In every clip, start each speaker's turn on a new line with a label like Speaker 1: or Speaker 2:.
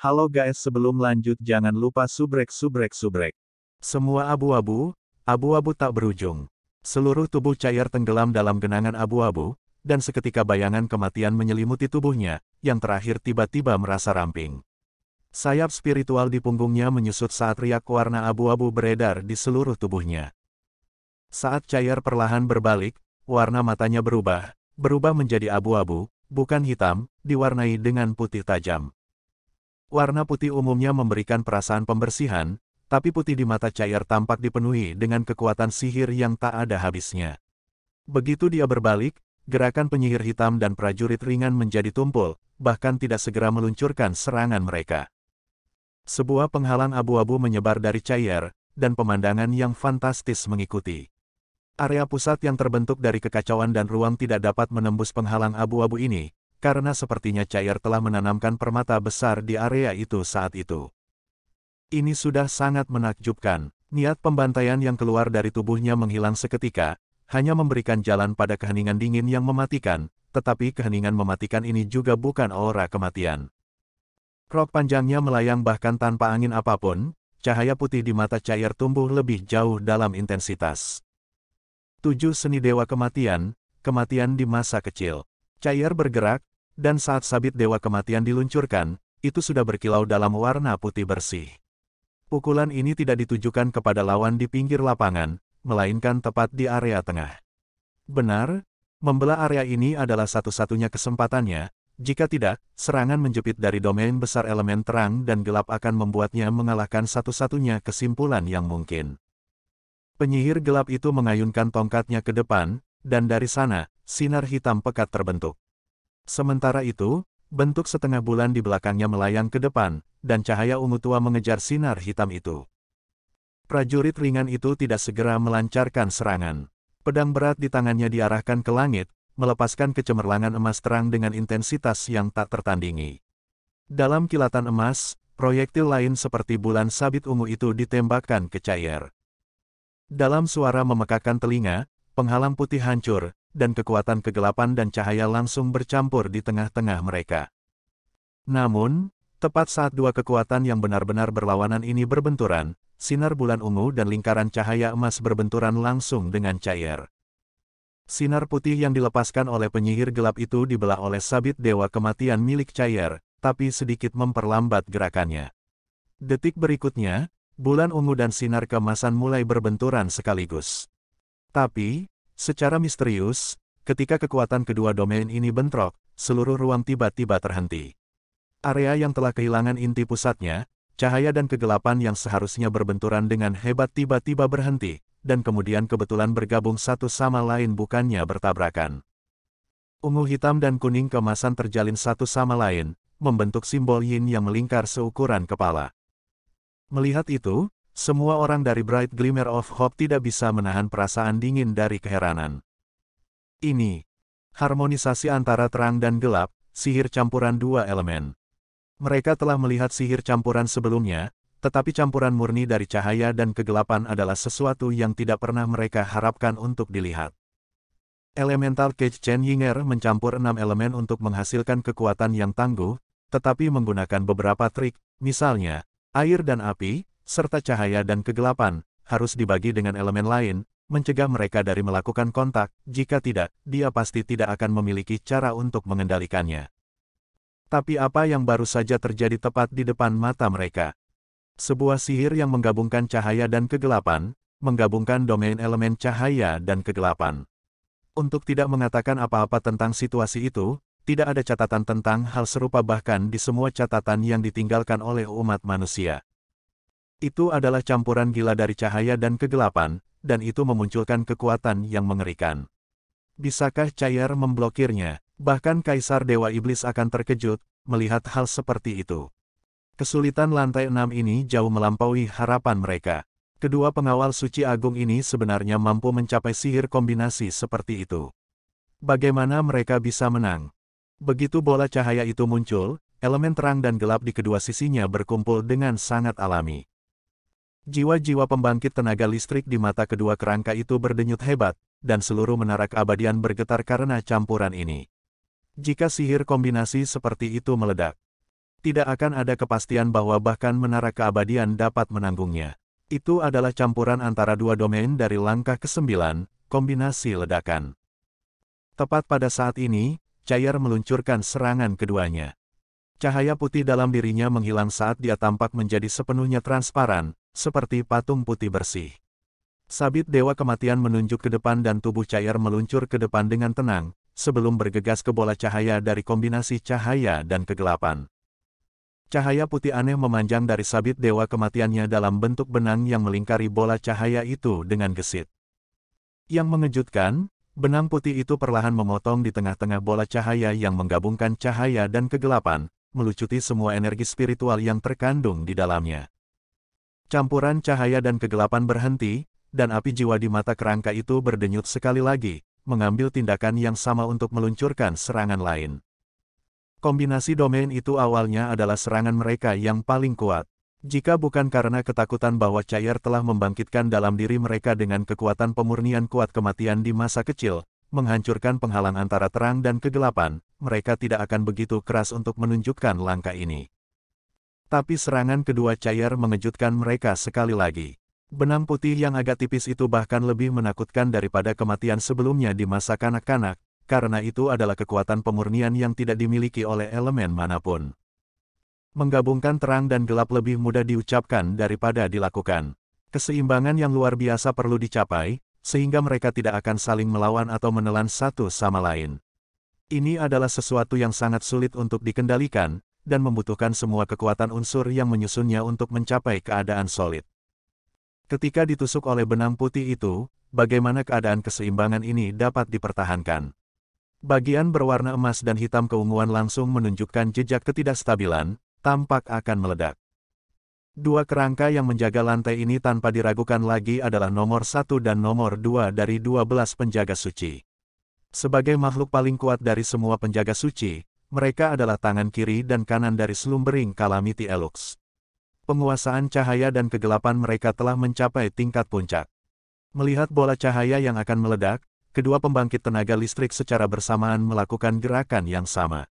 Speaker 1: Halo guys, sebelum lanjut jangan lupa subrek. Semua abu-abu, abu-abu tak berujung. Seluruh tubuh cair tenggelam dalam genangan abu-abu, dan seketika bayangan kematian menyelimuti tubuhnya, yang terakhir tiba-tiba merasa ramping. Sayap spiritual di punggungnya menyusut saat riak warna abu-abu beredar di seluruh tubuhnya. Saat cair perlahan berbalik, warna matanya berubah menjadi abu-abu, bukan hitam, diwarnai dengan putih tajam. Warna putih umumnya memberikan perasaan pembersihan, tapi putih di mata cair tampak dipenuhi dengan kekuatan sihir yang tak ada habisnya. Begitu dia berbalik, gerakan penyihir hitam dan prajurit ringan menjadi tumpul, bahkan tidak segera meluncurkan serangan mereka. Sebuah penghalang abu-abu menyebar dari cair, dan pemandangan yang fantastis mengikuti. Area pusat yang terbentuk dari kekacauan dan ruang tidak dapat menembus penghalang abu-abu ini, karena sepertinya cair telah menanamkan permata besar di area itu saat itu. Ini sudah sangat menakjubkan. Niat pembantaian yang keluar dari tubuhnya menghilang seketika, hanya memberikan jalan pada keheningan dingin yang mematikan, tetapi keheningan mematikan ini juga bukan aura kematian. Rok panjangnya melayang bahkan tanpa angin apapun, cahaya putih di mata cair tumbuh lebih jauh dalam intensitas. 7 seni dewa kematian, kematian di masa kecil. Cair bergerak, dan saat sabit dewa kematian diluncurkan, itu sudah berkilau dalam warna putih bersih. Pukulan ini tidak ditujukan kepada lawan di pinggir lapangan, melainkan tepat di area tengah. Benar, membelah area ini adalah satu-satunya kesempatannya, jika tidak, serangan menjepit dari domain besar elemen terang dan gelap akan membuatnya mengalahkan satu-satunya kesimpulan yang mungkin. Penyihir gelap itu mengayunkan tongkatnya ke depan, dan dari sana, sinar hitam pekat terbentuk. Sementara itu, bentuk setengah bulan di belakangnya melayang ke depan, dan cahaya ungu tua mengejar sinar hitam itu. Prajurit ringan itu tidak segera melancarkan serangan. Pedang berat di tangannya diarahkan ke langit, melepaskan kecemerlangan emas terang dengan intensitas yang tak tertandingi. Dalam kilatan emas, proyektil lain seperti bulan sabit ungu itu ditembakkan ke cair. Dalam suara memekakan telinga, penghalang putih hancur, dan kekuatan kegelapan dan cahaya langsung bercampur di tengah-tengah mereka. Namun, tepat saat dua kekuatan yang benar-benar berlawanan ini berbenturan, sinar bulan ungu dan lingkaran cahaya emas berbenturan langsung dengan cair. Sinar putih yang dilepaskan oleh penyihir gelap itu dibelah oleh sabit dewa kematian milik cair, tapi sedikit memperlambat gerakannya. Detik berikutnya, bulan ungu dan sinar keemasan mulai berbenturan sekaligus. Tapi, secara misterius, ketika kekuatan kedua domain ini bentrok, seluruh ruang tiba-tiba terhenti. Area yang telah kehilangan inti pusatnya, cahaya dan kegelapan yang seharusnya berbenturan dengan hebat tiba-tiba berhenti, dan kemudian kebetulan bergabung satu sama lain bukannya bertabrakan. Ungu hitam dan kuning keemasan terjalin satu sama lain, membentuk simbol yin yang melingkar seukuran kepala. Melihat itu, semua orang dari Bright Glimmer of Hope tidak bisa menahan perasaan dingin dari keheranan. Ini, harmonisasi antara terang dan gelap, sihir campuran dua elemen. Mereka telah melihat sihir campuran sebelumnya, tetapi campuran murni dari cahaya dan kegelapan adalah sesuatu yang tidak pernah mereka harapkan untuk dilihat. Elemental Cage Chen Yinger mencampur 6 elemen untuk menghasilkan kekuatan yang tangguh, tetapi menggunakan beberapa trik, misalnya, air dan api, serta cahaya dan kegelapan, harus dibagi dengan elemen lain, mencegah mereka dari melakukan kontak, jika tidak, dia pasti tidak akan memiliki cara untuk mengendalikannya. Tapi apa yang baru saja terjadi tepat di depan mata mereka? Sebuah sihir yang menggabungkan cahaya dan kegelapan, menggabungkan domain elemen cahaya dan kegelapan. Untuk tidak mengatakan apa-apa tentang situasi itu, tidak ada catatan tentang hal serupa bahkan di semua catatan yang ditinggalkan oleh umat manusia. Itu adalah campuran gila dari cahaya dan kegelapan, dan itu memunculkan kekuatan yang mengerikan. Bisakah cair memblokirnya? Bahkan Kaisar Dewa Iblis akan terkejut, melihat hal seperti itu. Kesulitan lantai 6 ini jauh melampaui harapan mereka. Kedua pengawal suci agung ini sebenarnya mampu mencapai sihir kombinasi seperti itu. Bagaimana mereka bisa menang? Begitu bola cahaya itu muncul, elemen terang dan gelap di kedua sisinya berkumpul dengan sangat alami. Jiwa-jiwa pembangkit tenaga listrik di mata kedua kerangka itu berdenyut hebat, dan seluruh menara keabadian bergetar karena campuran ini. Jika sihir kombinasi seperti itu meledak, Tidak akan ada kepastian bahwa bahkan menara keabadian dapat menanggungnya. Itu adalah campuran antara dua domain dari langkah ke-9, kombinasi ledakan. Tepat pada saat ini, Cair meluncurkan serangan keduanya. Cahaya putih dalam dirinya menghilang saat dia tampak menjadi sepenuhnya transparan, seperti patung putih bersih. Sabit Dewa Kematian menunjuk ke depan dan tubuh Cair meluncur ke depan dengan tenang, sebelum bergegas ke bola cahaya dari kombinasi cahaya dan kegelapan. Cahaya putih aneh memanjang dari sabit Dewa Kematiannya dalam bentuk benang yang melingkari bola cahaya itu dengan gesit. Yang mengejutkan, benang putih itu perlahan memotong di tengah-tengah bola cahaya yang menggabungkan cahaya dan kegelapan, melucuti semua energi spiritual yang terkandung di dalamnya. Campuran cahaya dan kegelapan berhenti, dan api jiwa di mata kerangka itu berdenyut sekali lagi, mengambil tindakan yang sama untuk meluncurkan serangan lain. Kombinasi domain itu awalnya adalah serangan mereka yang paling kuat. Jika bukan karena ketakutan bahwa Cair telah membangkitkan dalam diri mereka dengan kekuatan pemurnian kuat kematian di masa kecil, menghancurkan penghalang antara terang dan kegelapan, mereka tidak akan begitu keras untuk menunjukkan langkah ini. Tapi serangan kedua Cair mengejutkan mereka sekali lagi. Benang putih yang agak tipis itu bahkan lebih menakutkan daripada kematian sebelumnya di masa kanak-kanak, karena itu adalah kekuatan pemurnian yang tidak dimiliki oleh elemen manapun. Menggabungkan terang dan gelap lebih mudah diucapkan daripada dilakukan. Keseimbangan yang luar biasa perlu dicapai, sehingga mereka tidak akan saling melawan atau menelan satu sama lain. Ini adalah sesuatu yang sangat sulit untuk dikendalikan, dan membutuhkan semua kekuatan unsur yang menyusunnya untuk mencapai keadaan solid. Ketika ditusuk oleh benang putih itu, bagaimana keadaan keseimbangan ini dapat dipertahankan? Bagian berwarna emas dan hitam keunguan langsung menunjukkan jejak ketidakstabilan, tampak akan meledak. Dua kerangka yang menjaga lantai ini tanpa diragukan lagi adalah nomor 1 dan nomor 2 dari 12 penjaga suci. Sebagai makhluk paling kuat dari semua penjaga suci, mereka adalah tangan kiri dan kanan dari Slumbering Calamity Elux. Penguasaan cahaya dan kegelapan mereka telah mencapai tingkat puncak. Melihat bola cahaya yang akan meledak, kedua pembangkit tenaga listrik secara bersamaan melakukan gerakan yang sama.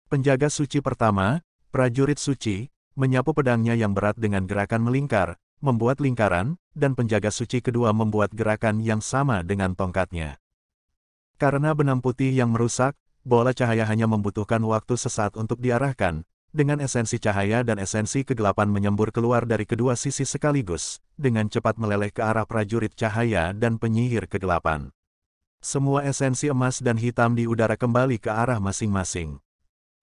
Speaker 1: Penjaga suci pertama, prajurit suci, menyapu pedangnya yang berat dengan gerakan melingkar, membuat lingkaran, dan penjaga suci kedua membuat gerakan yang sama dengan tongkatnya. Karena benang putih yang merusak, bola cahaya hanya membutuhkan waktu sesaat untuk diarahkan, dengan esensi cahaya dan esensi kegelapan menyembur keluar dari kedua sisi sekaligus, dengan cepat meleleh ke arah prajurit cahaya dan penyihir kegelapan. Semua esensi emas dan hitam di udara kembali ke arah masing-masing.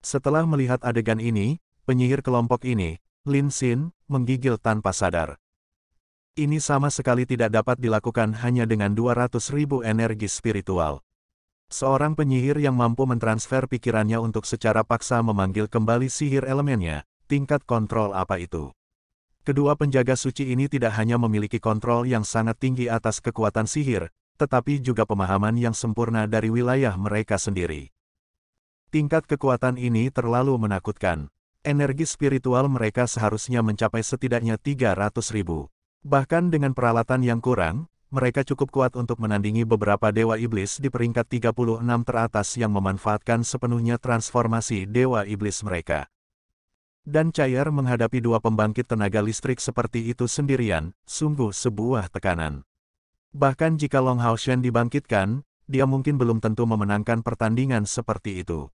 Speaker 1: Setelah melihat adegan ini, penyihir kelompok ini, Lin Xin, menggigil tanpa sadar. Ini sama sekali tidak dapat dilakukan hanya dengan 200.000 energi spiritual. Seorang penyihir yang mampu mentransfer pikirannya untuk secara paksa memanggil kembali sihir elemennya, tingkat kontrol apa itu? Kedua penjaga suci ini tidak hanya memiliki kontrol yang sangat tinggi atas kekuatan sihir, tetapi juga pemahaman yang sempurna dari wilayah mereka sendiri. Tingkat kekuatan ini terlalu menakutkan. Energi spiritual mereka seharusnya mencapai setidaknya 300.000. Bahkan dengan peralatan yang kurang, mereka cukup kuat untuk menandingi beberapa dewa iblis di peringkat 36 teratas yang memanfaatkan sepenuhnya transformasi dewa iblis mereka. Dan Cair menghadapi dua pembangkit tenaga listrik seperti itu sendirian, sungguh sebuah tekanan. Bahkan jika Long Hao Shen dibangkitkan, dia mungkin belum tentu memenangkan pertandingan seperti itu.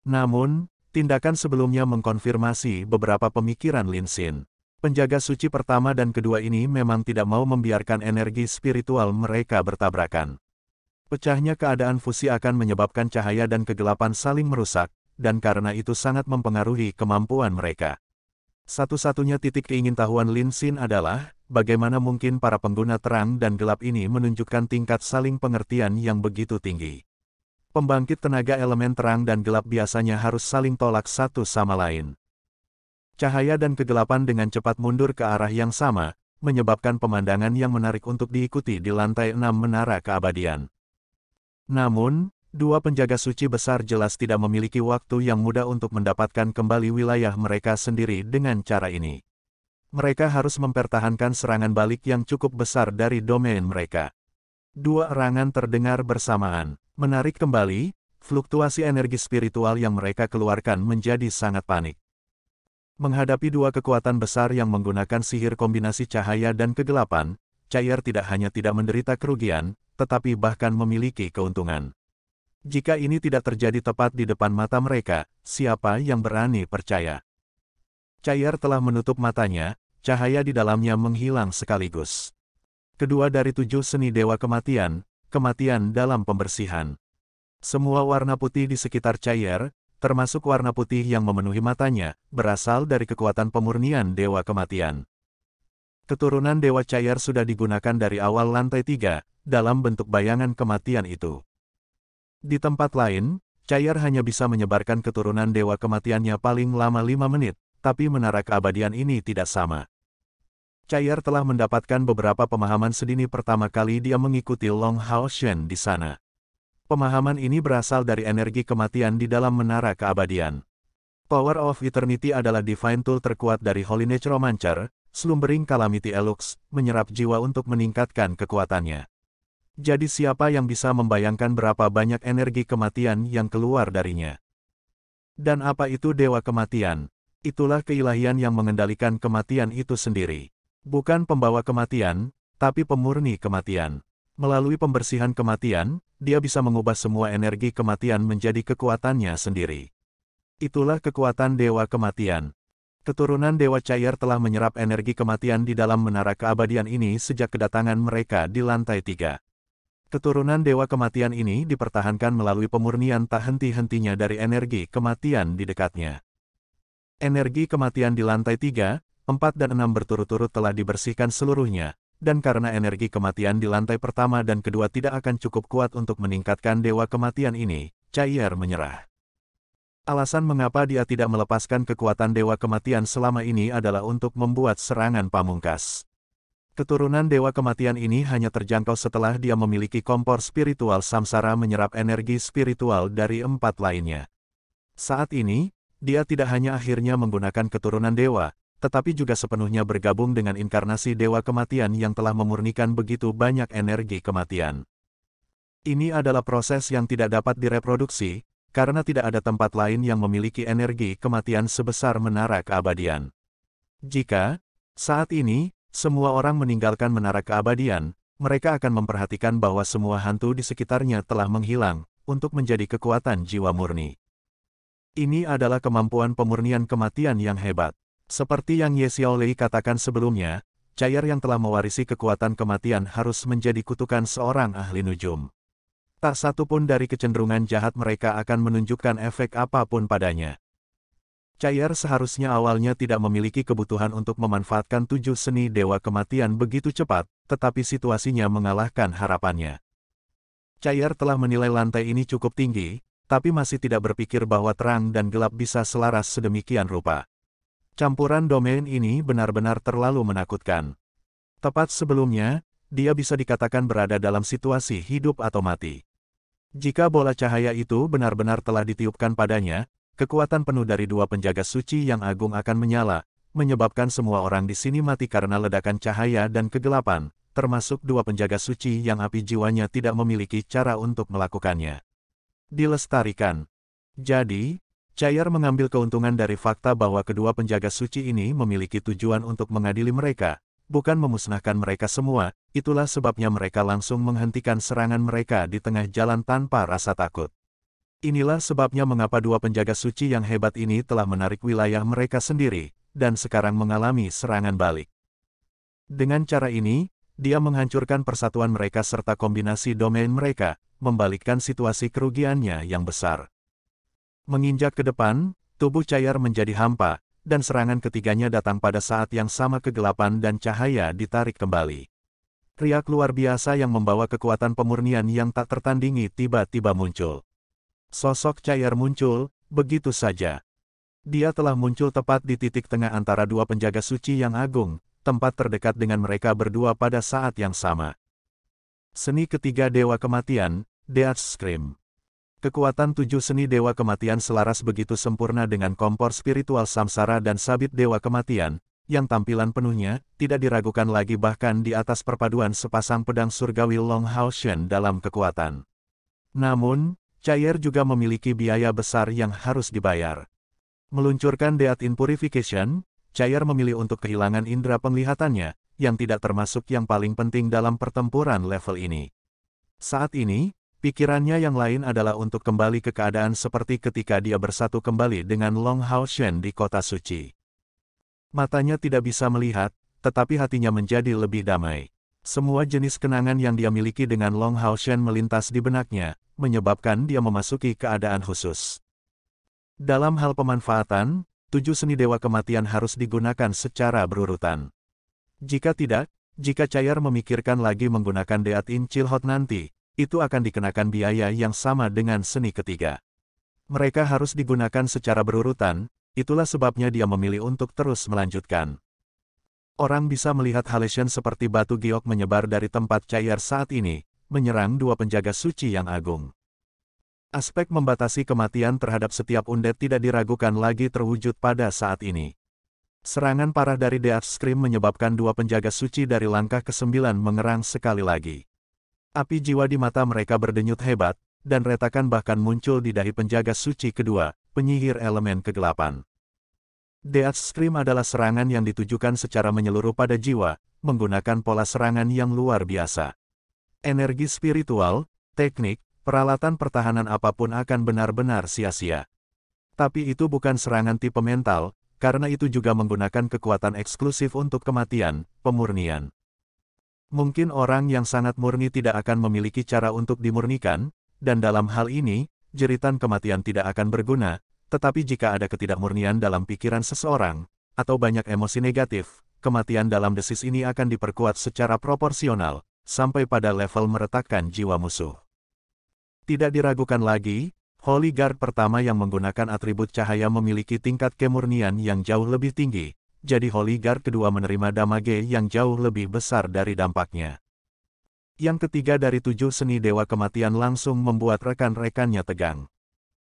Speaker 1: Namun, tindakan sebelumnya mengkonfirmasi beberapa pemikiran Lin Xin. Penjaga suci pertama dan kedua ini memang tidak mau membiarkan energi spiritual mereka bertabrakan. Pecahnya keadaan fusi akan menyebabkan cahaya dan kegelapan saling merusak, dan karena itu sangat mempengaruhi kemampuan mereka. Satu-satunya titik keingintahuan Lin Xin adalah, bagaimana mungkin para pengguna terang dan gelap ini menunjukkan tingkat saling pengertian yang begitu tinggi. Pembangkit tenaga elemen terang dan gelap biasanya harus saling tolak satu sama lain. Cahaya dan kegelapan dengan cepat mundur ke arah yang sama, menyebabkan pemandangan yang menarik untuk diikuti di lantai 6 menara keabadian. Namun, dua penjaga suci besar jelas tidak memiliki waktu yang mudah untuk mendapatkan kembali wilayah mereka sendiri dengan cara ini. Mereka harus mempertahankan serangan balik yang cukup besar dari domain mereka. Dua erangan terdengar bersamaan. Menarik kembali, Fluktuasi energi spiritual yang mereka keluarkan menjadi sangat panik. Menghadapi dua kekuatan besar yang menggunakan sihir kombinasi cahaya dan kegelapan, Cair tidak hanya tidak menderita kerugian, tetapi bahkan memiliki keuntungan. Jika ini tidak terjadi tepat di depan mata mereka, siapa yang berani percaya? Cair telah menutup matanya, cahaya di dalamnya menghilang sekaligus. Kedua dari 7 seni dewa kematian, kematian dalam pembersihan. Semua warna putih di sekitar Cair, termasuk warna putih yang memenuhi matanya, berasal dari kekuatan pemurnian dewa kematian. Keturunan Dewa Cair sudah digunakan dari awal lantai 3, dalam bentuk bayangan kematian itu. Di tempat lain, Cair hanya bisa menyebarkan keturunan Dewa kematiannya paling lama 5 menit, tapi menara keabadian ini tidak sama. Cair telah mendapatkan beberapa pemahaman sedini pertama kali dia mengikuti Long Hao Shen di sana. Pemahaman ini berasal dari energi kematian di dalam menara keabadian. Power of Eternity adalah divine tool terkuat dari Holy Necromancer, Slumbering Calamity Elux, menyerap jiwa untuk meningkatkan kekuatannya. Jadi siapa yang bisa membayangkan berapa banyak energi kematian yang keluar darinya? Dan apa itu Dewa Kematian? Itulah keilahian yang mengendalikan kematian itu sendiri. Bukan pembawa kematian, tapi pemurni kematian. Melalui pembersihan kematian, dia bisa mengubah semua energi kematian menjadi kekuatannya sendiri. Itulah kekuatan Dewa Kematian. Keturunan Dewa Cair telah menyerap energi kematian di dalam menara keabadian ini sejak kedatangan mereka di lantai 3. Keturunan Dewa Kematian ini dipertahankan melalui pemurnian tak henti-hentinya dari energi kematian di dekatnya. Energi kematian di lantai 3, 4 dan 6 berturut-turut telah dibersihkan seluruhnya, dan karena energi kematian di lantai pertama dan kedua tidak akan cukup kuat untuk meningkatkan Dewa Kematian ini, Cair menyerah. Alasan mengapa dia tidak melepaskan kekuatan Dewa Kematian selama ini adalah untuk membuat serangan pamungkas. Keturunan Dewa Kematian ini hanya terjangkau setelah dia memiliki kompor spiritual samsara menyerap energi spiritual dari 4 lainnya. Saat ini, dia tidak hanya akhirnya menggunakan keturunan dewa, tetapi juga sepenuhnya bergabung dengan inkarnasi Dewa Kematian yang telah memurnikan begitu banyak energi kematian. Ini adalah proses yang tidak dapat direproduksi, karena tidak ada tempat lain yang memiliki energi kematian sebesar menara keabadian. Jika, saat ini, semua orang meninggalkan menara keabadian, mereka akan memperhatikan bahwa semua hantu di sekitarnya telah menghilang, untuk menjadi kekuatan jiwa murni. Ini adalah kemampuan pemurnian kematian yang hebat. Seperti yang Ye Xiaolei katakan sebelumnya, Cair yang telah mewarisi kekuatan kematian harus menjadi kutukan seorang ahli nujum. Tak satu pun dari kecenderungan jahat mereka akan menunjukkan efek apapun padanya. Cair seharusnya awalnya tidak memiliki kebutuhan untuk memanfaatkan 7 seni dewa kematian begitu cepat, tetapi situasinya mengalahkan harapannya. Cair telah menilai lantai ini cukup tinggi, tapi masih tidak berpikir bahwa terang dan gelap bisa selaras sedemikian rupa. Campuran domain ini benar-benar terlalu menakutkan. Tepat sebelumnya, dia bisa dikatakan berada dalam situasi hidup atau mati. Jika bola cahaya itu benar-benar telah ditiupkan padanya, kekuatan penuh dari 2 penjaga suci yang agung akan menyala, menyebabkan semua orang di sini mati karena ledakan cahaya dan kegelapan, termasuk 2 penjaga suci yang api jiwanya tidak memiliki cara untuk melakukannya. Dilestarikan. Jadi, Cair mengambil keuntungan dari fakta bahwa kedua penjaga suci ini memiliki tujuan untuk mengadili mereka, bukan memusnahkan mereka semua. Itulah sebabnya mereka langsung menghentikan serangan mereka di tengah jalan tanpa rasa takut. Inilah sebabnya mengapa 2 penjaga suci yang hebat ini telah menarik wilayah mereka sendiri, dan sekarang mengalami serangan balik. Dengan cara ini, dia menghancurkan persatuan mereka serta kombinasi domain mereka, membalikkan situasi kerugiannya yang besar. Menginjak ke depan, tubuh Cair menjadi hampa, dan serangan ketiganya datang pada saat yang sama. Kegelapan dan cahaya ditarik kembali. Riak luar biasa yang membawa kekuatan pemurnian yang tak tertandingi tiba-tiba muncul. Sosok Cair muncul, begitu saja. Dia telah muncul tepat di titik tengah antara 2 penjaga suci yang agung, tempat terdekat dengan mereka berdua pada saat yang sama. Seni ketiga Dewa Kematian, Death Scream. Kekuatan 7 seni Dewa Kematian selaras begitu sempurna dengan kompor spiritual samsara dan sabit Dewa Kematian, yang tampilan penuhnya, tidak diragukan lagi bahkan di atas perpaduan sepasang pedang surgawi Long Hao Shen dalam kekuatan. Namun, Cair juga memiliki biaya besar yang harus dibayar. Meluncurkan Death in Purification, Cair memilih untuk kehilangan indera penglihatannya, yang tidak termasuk yang paling penting dalam pertempuran level ini. Saat ini, pikirannya yang lain adalah untuk kembali ke keadaan seperti ketika dia bersatu kembali dengan Long Hao Shen di kota suci. Matanya tidak bisa melihat, tetapi hatinya menjadi lebih damai. Semua jenis kenangan yang dia miliki dengan Long Hao Shen melintas di benaknya, menyebabkan dia memasuki keadaan khusus. Dalam hal pemanfaatan, 7 seni dewa kematian harus digunakan secara berurutan. Jika tidak, jika Cair memikirkan lagi menggunakan Death in Chilhot nanti, itu akan dikenakan biaya yang sama dengan seni ketiga. Mereka harus digunakan secara berurutan, itulah sebabnya dia memilih untuk terus melanjutkan. Orang bisa melihat halation seperti batu giok menyebar dari tempat Cair saat ini, menyerang 2 penjaga suci yang agung. Aspek membatasi kematian terhadap setiap undead tidak diragukan lagi terwujud pada saat ini. Serangan parah dari Death Scream menyebabkan 2 penjaga suci dari langkah ke-9 mengerang sekali lagi. Api jiwa di mata mereka berdenyut hebat, dan retakan bahkan muncul di dahi penjaga suci kedua, penyihir elemen kegelapan. Death Scream adalah serangan yang ditujukan secara menyeluruh pada jiwa, menggunakan pola serangan yang luar biasa. Energi spiritual, teknik, peralatan pertahanan apapun akan benar-benar sia-sia. Tapi itu bukan serangan tipe mental, karena itu juga menggunakan kekuatan eksklusif untuk kematian, pemurnian. Mungkin orang yang sangat murni tidak akan memiliki cara untuk dimurnikan, dan dalam hal ini, jeritan kematian tidak akan berguna, tetapi jika ada ketidakmurnian dalam pikiran seseorang, atau banyak emosi negatif, kematian dalam desis ini akan diperkuat secara proporsional, sampai pada level meretakkan jiwa musuh. Tidak diragukan lagi, Holy Guard pertama yang menggunakan atribut cahaya memiliki tingkat kemurnian yang jauh lebih tinggi, jadi Holy Guard kedua menerima damage yang jauh lebih besar dari dampaknya. Yang ketiga dari 7 seni dewa kematian langsung membuat rekan-rekannya tegang.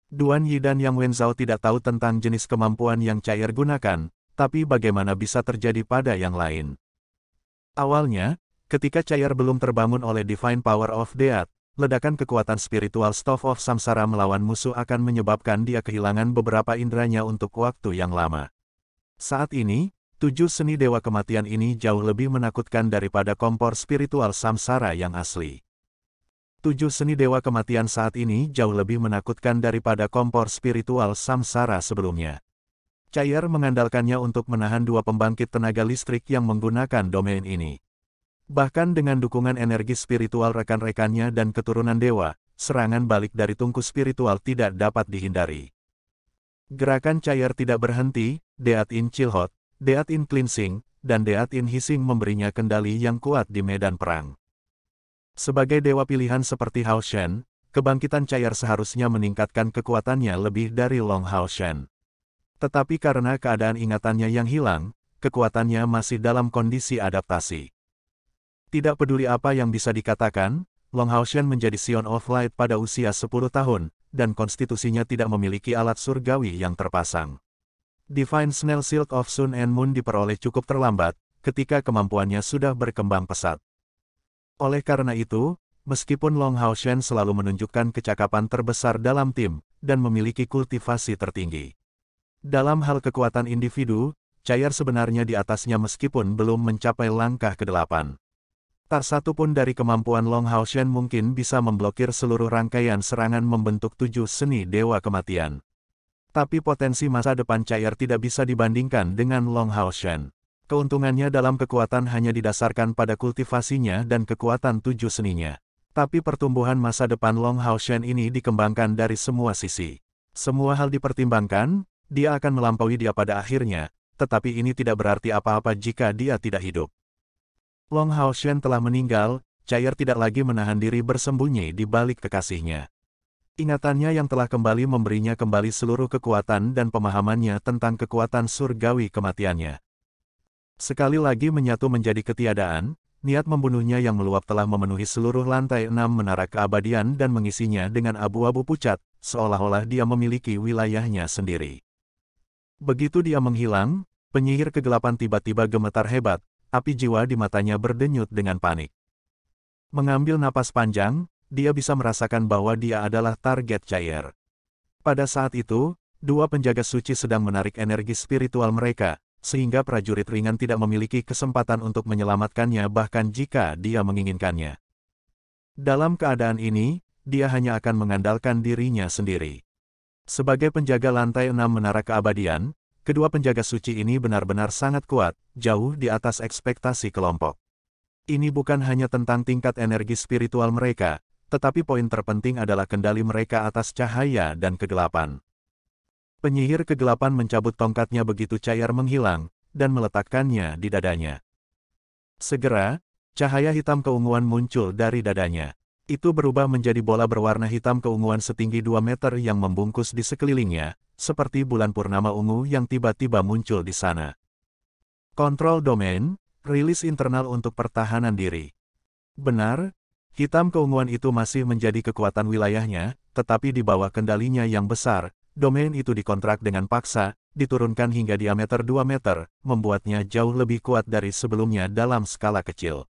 Speaker 1: Duan Yi dan Yang Wenzhao tidak tahu tentang jenis kemampuan yang Cair gunakan, tapi bagaimana bisa terjadi pada yang lain. Awalnya, ketika Cair belum terbangun oleh Divine Power of Death, ledakan kekuatan spiritual Staff of Samsara melawan musuh akan menyebabkan dia kehilangan beberapa inderanya untuk waktu yang lama. Saat ini, 7 seni dewa kematian ini jauh lebih menakutkan daripada kompor spiritual Samsara yang asli. 7 seni dewa kematian saat ini jauh lebih menakutkan daripada kompor spiritual Samsara sebelumnya. Cair mengandalkannya untuk menahan 2 pembangkit tenaga listrik yang menggunakan domain ini. Bahkan dengan dukungan energi spiritual rekan-rekannya dan keturunan dewa, serangan balik dari tungku spiritual tidak dapat dihindari. Gerakan Cair tidak berhenti, Death in Chilhot, Death in Cleansing, dan Death in Hissing memberinya kendali yang kuat di medan perang. Sebagai dewa pilihan seperti Hao Shen, kebangkitan Cair seharusnya meningkatkan kekuatannya lebih dari Long Hao Shen. Tetapi karena keadaan ingatannya yang hilang, kekuatannya masih dalam kondisi adaptasi. Tidak peduli apa yang bisa dikatakan, Long Hao Shen menjadi Scion of Light pada usia 10 tahun, dan konstitusinya tidak memiliki alat surgawi yang terpasang. Divine Snail Shield of Sun and Moon diperoleh cukup terlambat, ketika kemampuannya sudah berkembang pesat. Oleh karena itu, meskipun Long Hao Shen selalu menunjukkan kecakapan terbesar dalam tim, dan memiliki kultivasi tertinggi. Dalam hal kekuatan individu, Cair sebenarnya di atasnya meskipun belum mencapai langkah ke-8. Tak satu pun dari kemampuan Long Hao Shen mungkin bisa memblokir seluruh rangkaian serangan membentuk 7 seni dewa kematian. Tapi potensi masa depan Cair tidak bisa dibandingkan dengan Long Hao Shen. Keuntungannya dalam kekuatan hanya didasarkan pada kultivasinya dan kekuatan 7 seninya. Tapi pertumbuhan masa depan Long Hao Shen ini dikembangkan dari semua sisi. Semua hal dipertimbangkan, dia akan melampaui dia pada akhirnya, tetapi ini tidak berarti apa-apa jika dia tidak hidup. Long Hao Shen telah meninggal, Cair tidak lagi menahan diri bersembunyi di balik kekasihnya. Ingatannya yang telah kembali memberinya kembali seluruh kekuatan dan pemahamannya tentang kekuatan surgawi kematiannya. Sekali lagi menyatu menjadi ketiadaan, niat membunuhnya yang meluap telah memenuhi seluruh lantai 6 menara keabadian dan mengisinya dengan abu-abu pucat, seolah-olah dia memiliki wilayahnya sendiri. Begitu dia menghilang, penyihir kegelapan tiba-tiba gemetar hebat, api jiwa di matanya berdenyut dengan panik. Mengambil napas panjang, dia bisa merasakan bahwa dia adalah target cair. Pada saat itu, dua penjaga suci sedang menarik energi spiritual mereka, sehingga prajurit ringan tidak memiliki kesempatan untuk menyelamatkannya bahkan jika dia menginginkannya. Dalam keadaan ini, dia hanya akan mengandalkan dirinya sendiri. Sebagai penjaga lantai 6 Menara Keabadian, kedua penjaga suci ini benar-benar sangat kuat, jauh di atas ekspektasi kelompok. Ini bukan hanya tentang tingkat energi spiritual mereka, tetapi poin terpenting adalah kendali mereka atas cahaya dan kegelapan. Penyihir kegelapan mencabut tongkatnya begitu cair menghilang, dan meletakkannya di dadanya. Segera, cahaya hitam keunguan muncul dari dadanya. Itu berubah menjadi bola berwarna hitam keunguan setinggi 2 meter yang membungkus di sekelilingnya, seperti bulan purnama ungu yang tiba-tiba muncul di sana. Kontrol domain, rilis internal untuk pertahanan diri. Benar, hitam keunguan itu masih menjadi kekuatan wilayahnya, tetapi di bawah kendalinya yang besar, domain itu dikontrak dengan paksa, diturunkan hingga diameter 2 meter, membuatnya jauh lebih kuat dari sebelumnya dalam skala kecil.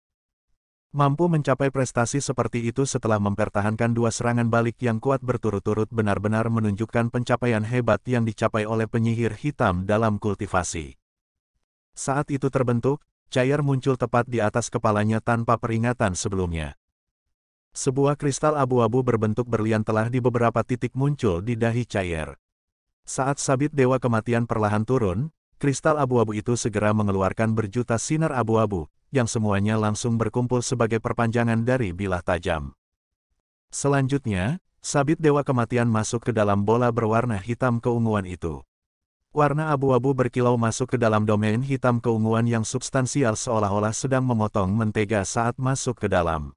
Speaker 1: Mampu mencapai prestasi seperti itu setelah mempertahankan 2 serangan balik yang kuat berturut-turut benar-benar menunjukkan pencapaian hebat yang dicapai oleh penyihir hitam dalam kultivasi. Saat itu terbentuk, cair muncul tepat di atas kepalanya tanpa peringatan sebelumnya. Sebuah kristal abu-abu berbentuk berlian telah di beberapa titik muncul di dahi cair. Saat sabit Dewa Kematian perlahan turun, kristal abu-abu itu segera mengeluarkan berjuta sinar abu-abu, yang semuanya langsung berkumpul sebagai perpanjangan dari bilah tajam. Selanjutnya, sabit Dewa Kematian masuk ke dalam bola berwarna hitam keunguan itu. Warna abu-abu berkilau masuk ke dalam domain hitam keunguan yang substansial seolah-olah sedang memotong mentega saat masuk ke dalam.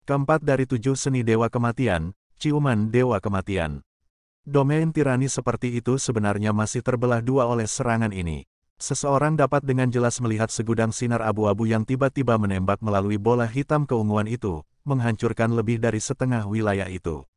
Speaker 1: Keempat dari 7 seni Dewa Kematian, ciuman Dewa Kematian. Domain tirani seperti itu sebenarnya masih terbelah dua oleh serangan ini. Seseorang dapat dengan jelas melihat segudang sinar abu-abu yang tiba-tiba menembak melalui bola hitam keunguan itu, menghancurkan lebih dari setengah wilayah itu.